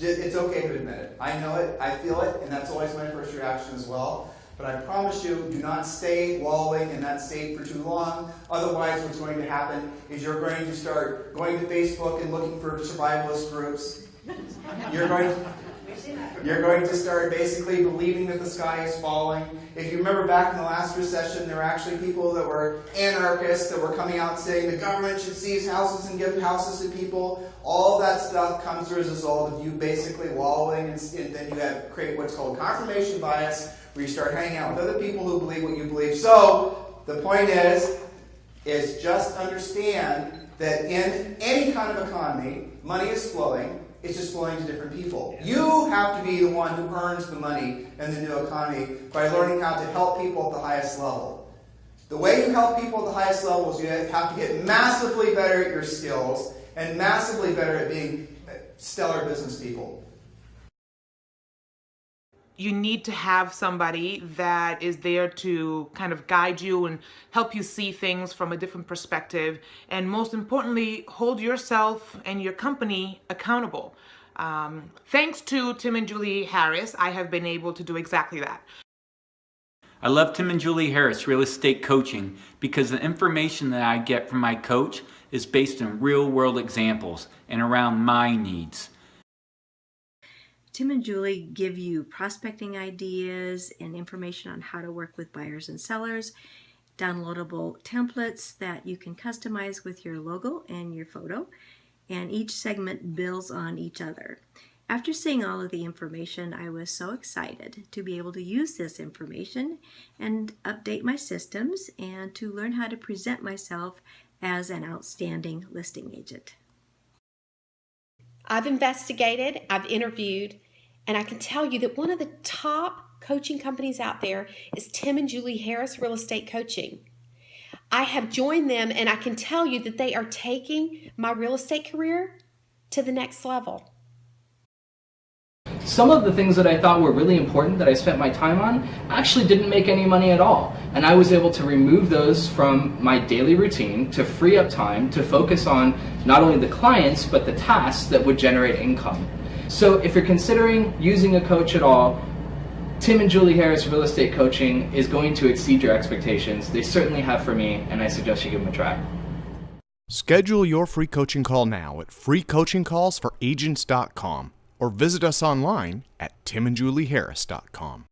It's okay to admit it. I know it, I feel it, and that's always my first reaction as well. But I promise you, do not stay wallowing in that state for too long. Otherwise, what's going to happen is you're going to start going to Facebook and looking for survivalist groups. You're going to start basically believing that the sky is falling. If you remember back in the last recession, there were actually people that were anarchists that were coming out saying the government should seize houses and give houses to people. All that stuff comes as a result of you basically wallowing, and then you create what's called confirmation bias, where you start hanging out with other people who believe what you believe. So the point is just understand that in any kind of economy, money is flowing. It's just flowing to different people. You have to be the one who earns the money in the new economy by learning how to help people at the highest level. The way you help people at the highest level is you have to get massively better at your skills and massively better at being stellar business people. You need to have somebody that is there to kind of guide you and help you see things from a different perspective, and most importantly, hold yourself and your company accountable. Thanks to Tim and Julie Harris, I have been able to do exactly that. I love Tim and Julie Harris Real Estate Coaching because the information that I get from my coach is based on real-world examples and around my needs. Tim and Julie give you prospecting ideas and information on how to work with buyers and sellers, downloadable templates that you can customize with your logo and your photo, and each segment builds on each other. After seeing all of the information, I was so excited to be able to use this information and update my systems and to learn how to present myself as an outstanding listing agent. I've investigated, I've interviewed, and I can tell you that one of the top coaching companies out there is Tim and Julie Harris Real Estate Coaching. I have joined them, and I can tell you that they are taking my real estate career to the next level. Some of the things that I thought were really important that I spent my time on actually didn't make any money at all. And I was able to remove those from my daily routine to free up time to focus on not only the clients, but the tasks that would generate income. So if you're considering using a coach at all, Tim and Julie Harris Real Estate Coaching is going to exceed your expectations. They certainly have for me, and I suggest you give them a try. Schedule your free coaching call now at freecoachingcallsforagents.com or visit us online at timandjulieharris.com.